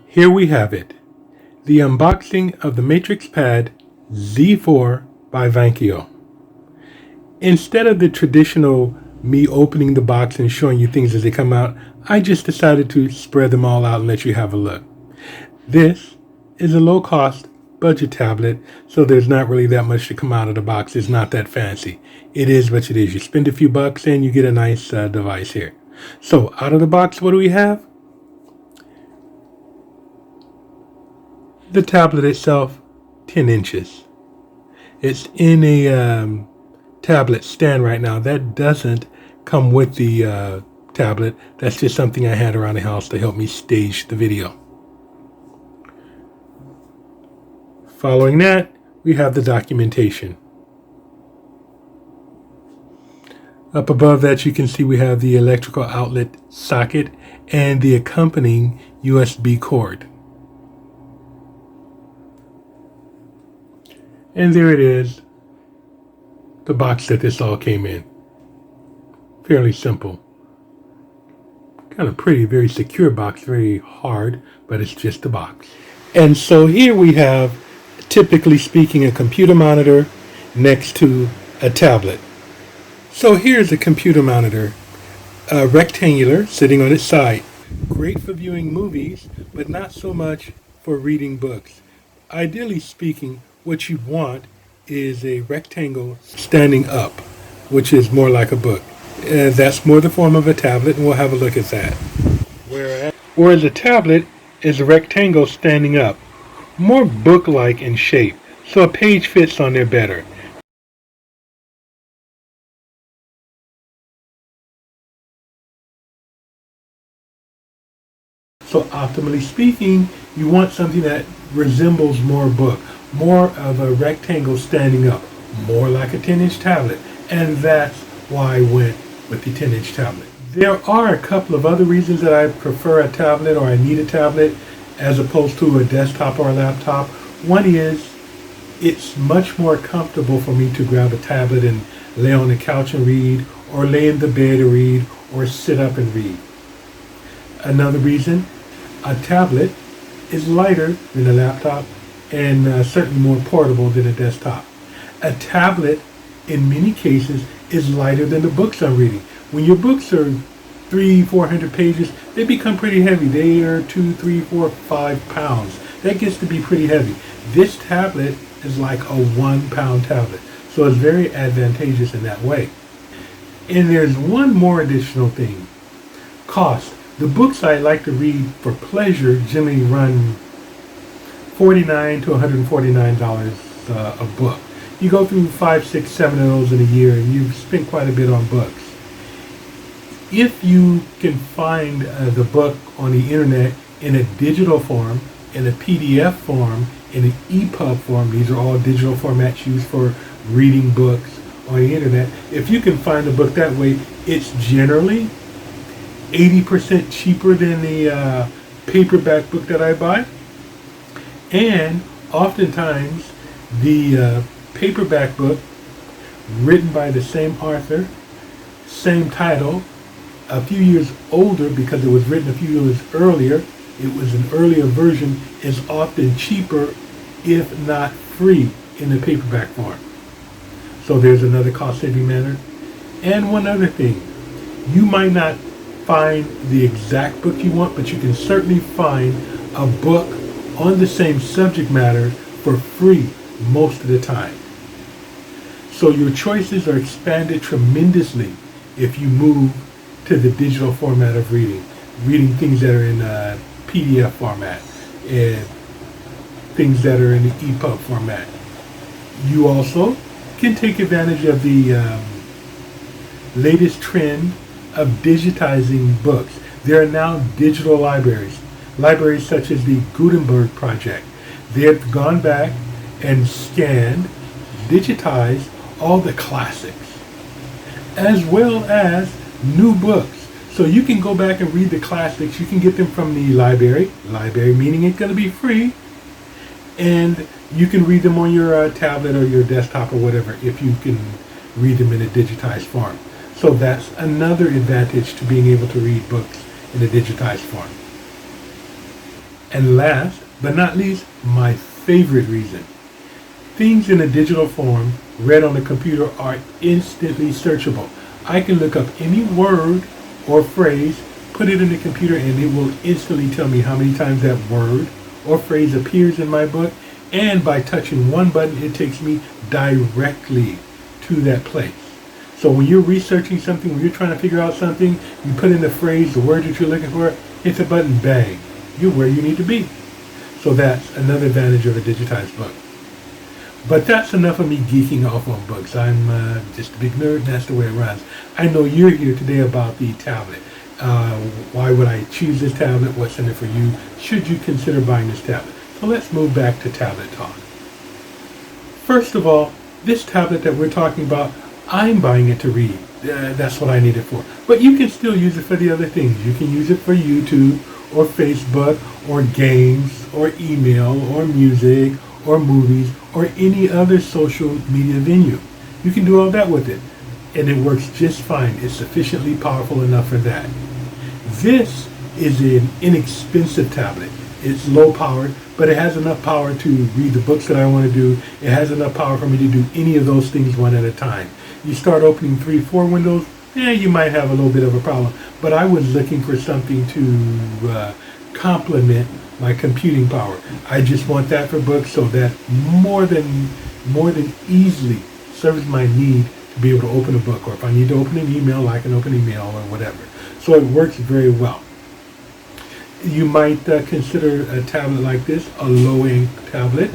Here we have it, the unboxing of the MatrixPad Z4 by VANKYO. Instead of the traditional me opening the box and showing you things as they come out, I just decided to spread them all out and let you have a look. This is a low-cost budget tablet, so there's not really that much to come out of the box. It's not that fancy. It is what it is. You spend a few bucks and you get a nice device here. So out of the box, what do we have? The tablet itself, 10 inches. It's in a tablet stand right now. That doesn't come with the tablet. That's just something I had around the house to help me stage the video. Following that, we have the documentation. Up above that, you can see we have the electrical outlet socket and the accompanying USB cord. And there it is, the box that this all came in. Fairly simple. Kind of pretty, very secure box, very hard, but it's just a box. And so here we have, typically speaking, a computer monitor next to a tablet. So here's a computer monitor, rectangular, sitting on its side. Great for viewing movies, but not so much for reading books. Ideally speaking, what you want is a rectangle standing up, which is more like a book. That's more the form of a tablet, and we'll have a look at that. Whereas a tablet is a rectangle standing up, more book-like in shape, so a page fits on there better. So optimally speaking, you want something that resembles more book, more of a rectangle standing up, more like a 10-inch tablet. And that's why I went with the 10-inch tablet. There are a couple of other reasons that I prefer a tablet or I need a tablet as opposed to a desktop or a laptop. One is it's much more comfortable for me to grab a tablet and lay on the couch and read, or lay in the bed and read, or sit up and read. Another reason, a tablet is lighter than a laptop and certainly more portable than a desktop. A tablet, in many cases, is lighter than the books I'm reading. When your books are 300-400 pages, they become pretty heavy. They are 2, 3, 4, 5 pounds. That gets to be pretty heavy. This tablet is like a 1-pound tablet, so it's very advantageous in that way. And there's one more additional thing: cost. The books I like to read for pleasure generally run $49 to $149 a book. You go through 5, 6, 7 of those in a year, and you've spent quite a bit on books. If you can find the book on the internet in a digital form, in a PDF form, in an EPUB form, these are all digital formats used for reading books on the internet. If you can find a book that way, it's generally 80% cheaper than the paperback book that I buy. And oftentimes the paperback book, written by the same author, same title, a few years older because it was written a few years earlier, it was an earlier version, is often cheaper, if not free, in the paperback form. So there's another cost-saving manner. And one other thing, you might not find the exact book you want, but you can certainly find a book on the same subject matter for free most of the time. So your choices are expanded tremendously if you move to the digital format of reading things that are in PDF format and things that are in the EPUB format. You also can take advantage of the latest trend of digitizing books. There are now digital libraries such as the Gutenberg Project. They have gone back and scanned, digitized all the classics, as well as new books. So you can go back and read the classics. You can get them from the library meaning it's going to be free, and you can read them on your tablet or your desktop or whatever if you can read them in a digitized form. So that's another advantage to being able to read books in a digitized form. And last but not least, my favorite reason. Things in a digital form read on the computer are instantly searchable. I can look up any word or phrase, put it in the computer, and it will instantly tell me how many times that word or phrase appears in my book. And by touching one button, it takes me directly to that place. So when you're researching something, when you're trying to figure out something, you put in the phrase, the word that you're looking for, hit the button, bang, you're where you need to be. So that's another advantage of a digitized book. But that's enough of me geeking off on books. I'm just a big nerd, and that's the way it runs. I know you're here today about the tablet. Why would I choose this tablet? What's in it for you? Should you consider buying this tablet? So let's move back to tablet talk. First of all, this tablet that we're talking about, I'm buying it to read. That's what I need it for. But you can still use it for the other things. You can use it for YouTube or Facebook or games or email or music or movies or any other social media venue. You can do all that with it. And it works just fine. It's sufficiently powerful enough for that. This is an inexpensive tablet. It's low powered, but it has enough power to read the books that I want to do. It has enough power for me to do any of those things one at a time. You start opening 3-4 windows, you might have a little bit of a problem. But I was looking for something to complement my computing power. I just want that for books, so that more than easily serves my need to be able to open a book, or if I need to open an email, I can open email or whatever. So it works very well. You might consider a tablet like this a low-end tablet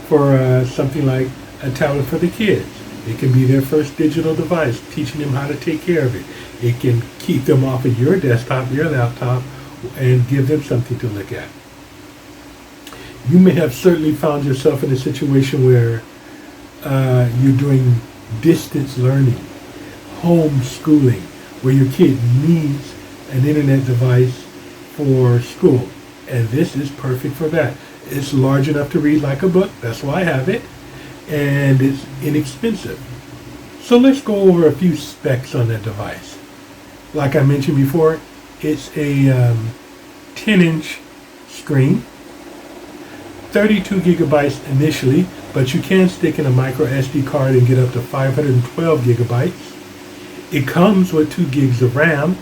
for something like a tablet for the kids. It can be their first digital device, teaching them how to take care of it. It can keep them off of your desktop, your laptop, and give them something to look at. You may have certainly found yourself in a situation where you're doing distance learning, homeschooling, where your kid needs an internet device for school. And this is perfect for that. It's large enough to read like a book. That's why I have it. And it's inexpensive. So let's go over a few specs on that device. Like I mentioned before, it's a 10-inch screen, 32 gigabytes initially, but you can stick in a micro SD card and get up to 512 gigabytes. It comes with 2 gigs of RAM.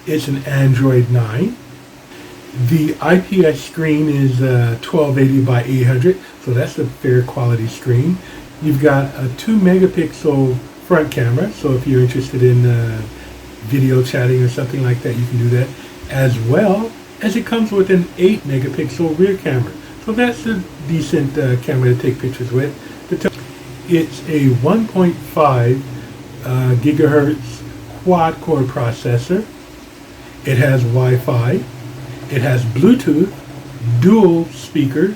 It's an Android 9. The IPS screen is 1280 by 800, so that's a fair quality screen. You've got a 2 megapixel front camera, so if you're interested in video chatting or something like that, you can do that, as well as it comes with an 8 megapixel rear camera. So that's a decent camera to take pictures with. It's a 1.5 gigahertz quad-core processor. It has Wi-Fi. It has Bluetooth, dual speakers.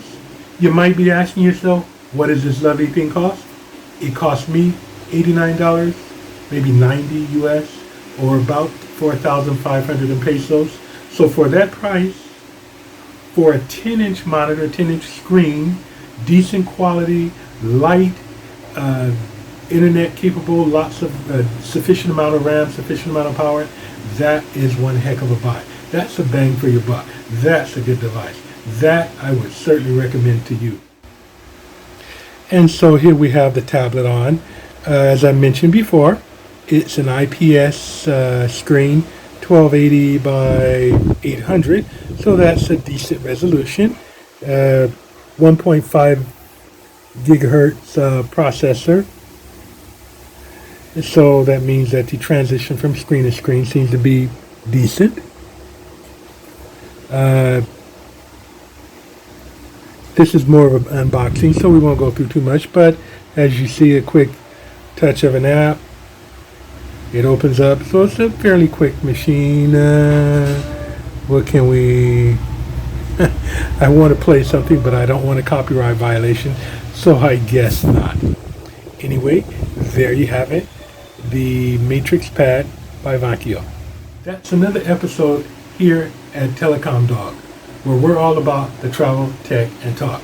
You might be asking yourself, what does this lovely thing cost? It cost me $89, maybe 90 US, or about 4,500 in pesos. So for that price, for a 10-inch monitor, 10-inch screen, decent quality, light, internet capable, lots of sufficient amount of RAM, sufficient amount of power, that is one heck of a buy. That's a bang for your buck. That's a good device. That I would certainly recommend to you. And so here we have the tablet on. As I mentioned before, it's an IPS screen, 1280 by 800, so that's a decent resolution. 1.5 gigahertz processor. So that means that the transition from screen to screen seems to be decent. This is more of an unboxing, so we won't go through too much, but as you see, a quick touch of an app, it opens up. So it's a fairly quick machine. What can we I want to play something, but I don't want a copyright violation, so I guess not. Anyway, there you have it, the MatrixPad by VANKYO. That's another episode here at Telecom Dog, where we're all about the travel, tech, and talk.